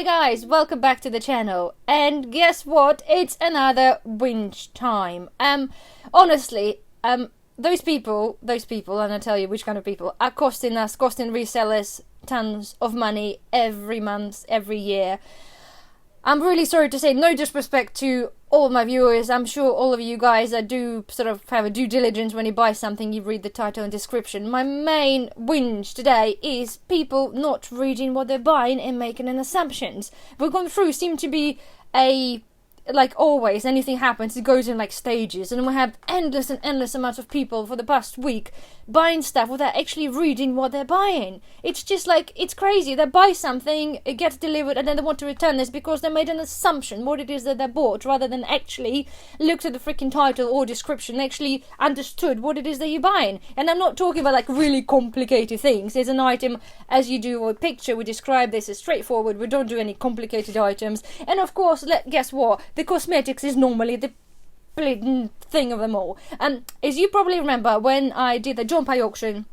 Hi guys, welcome back to the channel. And guess what? It's another whinge time. Honestly, those people, and I'll tell you which kind of people, are costing resellers tons of money every month, every year. I'm really sorry to say, no disrespect to all my viewers. I'm sure all of you guys that do sort of have a due diligence when you buy something, you read the title and description. My main whinge today is people not reading what they're buying and making an assumptions. We're going through, seem to be like always, anything happens, it goes in like stages, and we have endless amounts of people for the past week buying stuff without actually reading what they're buying. It's just like, it's crazy. They buy something, it gets delivered, and then they want to return this because they made an assumption what it is that they bought, rather than actually looked at the freaking title or description, actually understood what it is that you're buying. And I'm not talking about like really complicated things. There's an item, as you do a picture, we describe this as straightforward, we don't do any complicated items. And of course, guess what? The cosmetics is normally the bleeding thing of them all. As you probably remember, when I did the John Pye auction,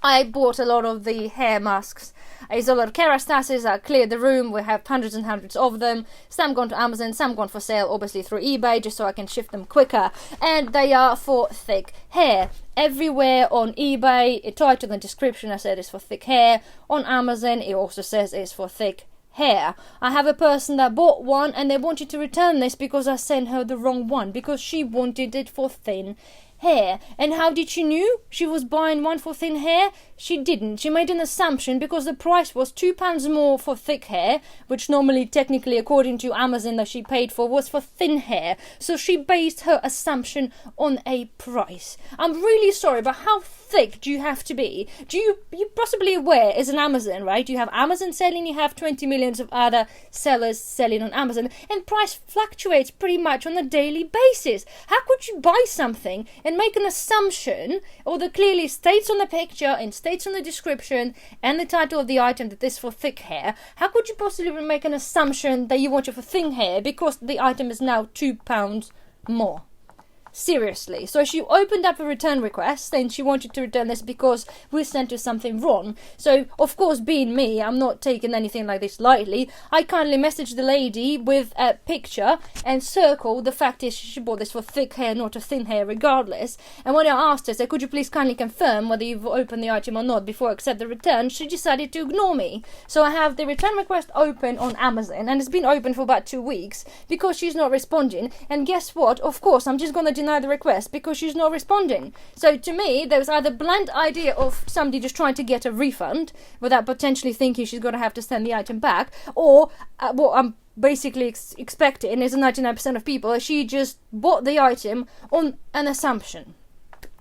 I bought a lot of the hair masks. It's a lot of kerastasis. I cleared the room. We have hundreds and hundreds of them. Some gone to Amazon, some gone for sale, obviously through eBay, just so I can shift them quicker. And they are for thick hair. Everywhere on eBay, it titled in the description, I said it's for thick hair. On Amazon, it also says it's for thick hair. I have a person that bought one and they wanted to return this because I sent her the wrong one, because she wanted it for thin hair. And how did she knew she was buying one for thin hair? She didn't. She made an assumption because the price was £2 more for thick hair, which normally, technically, according to Amazon, that she paid for was for thin hair. So she based her assumption on a price. I'm really sorry, but how thick do you have to be? You're possibly aware, as an Amazon, right? You have Amazon selling, you have 20 millions of other sellers selling on Amazon, and price fluctuates pretty much on a daily basis. How could you buy something and make an assumption, or that clearly states on the picture and states on the description and the title of the item that this is for thick hair? How could you possibly make an assumption that you want it for thin hair because the item is now £2 more? Seriously. So she opened up a return request and she wanted to return this because we sent her something wrong. So of course, being me, I'm not taking anything like this lightly. I kindly messaged the lady with a picture and circled the fact is she bought this for thick hair, not a thin hair, regardless. And when I asked her, I said, could you please kindly confirm whether you've opened the item or not before I accept the return, she decided to ignore me. So I have the return request open on Amazon, and it's been open for about 2 weeks because she's not responding. And guess what? Of course, I'm just going to deny the request because she's not responding. So to me, there was either blunt idea of somebody just trying to get a refund without potentially thinking she's going to have to send the item back, or what I'm basically expecting is 99% of people, she just bought the item on an assumption.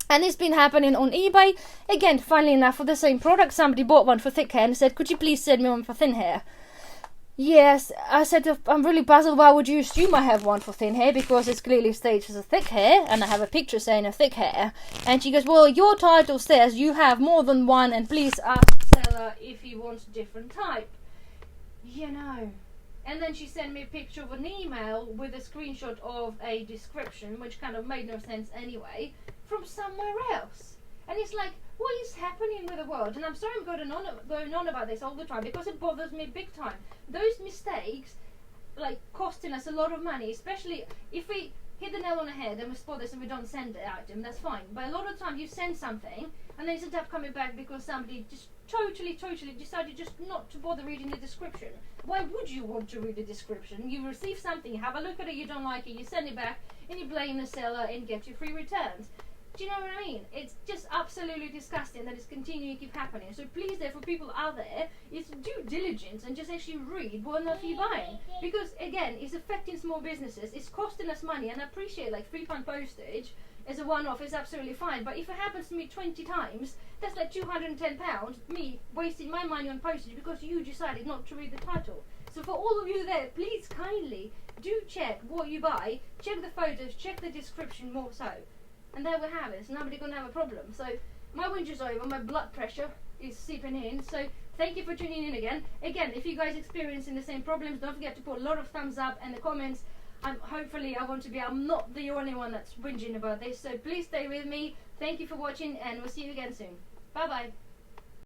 And it's been happening on eBay. Again, funnily enough, for the same product, somebody bought one for thick hair and said, could you please send me one for thin hair? Yes, I said, I'm really puzzled, why would you assume I have one for thin hair, because it's clearly staged as a thick hair, and I have a picture saying a thick hair. And she goes, well, your title says you have more than one, and please ask seller if he wants a different type. You know. And then she sent me a picture of an email with a screenshot of a description, which kind of made no sense anyway, from somewhere else. And it's like, what is happening with the world? And I'm sorry I'm going on about this all the time because it bothers me big time. Those mistakes, like, costing us a lot of money, especially if we hit the nail on the head and we spot this and we don't send the item, that's fine. But a lot of time you send something and then it ends up coming back because somebody just totally decided just not to bother reading the description. Why would you want to read the description? You receive something, you have a look at it, you don't like it, you send it back, and you blame the seller and get your free returns. Do you know what I mean? It's just absolutely disgusting that it's continuing to keep happening. So please, therefore, people out there, it's due diligence and just actually read what not you're buying. Because, again, it's affecting small businesses, it's costing us money, and I appreciate, like, £3 postage as a one-off is absolutely fine. But if it happens to me 20 times, that's like £210, me wasting my money on postage because you decided not to read the title. So for all of you there, please kindly do check what you buy, check the photos, check the description more so. And there we have it. So nobody's going to have a problem. So my whinge is over. My blood pressure is seeping in. So thank you for tuning in again. Again, if you guys experiencing the same problems, don't forget to put a lot of thumbs up in the comments. Hopefully I'm not the only one that's whinging about this. So please stay with me. Thank you for watching and we'll see you again soon. Bye bye.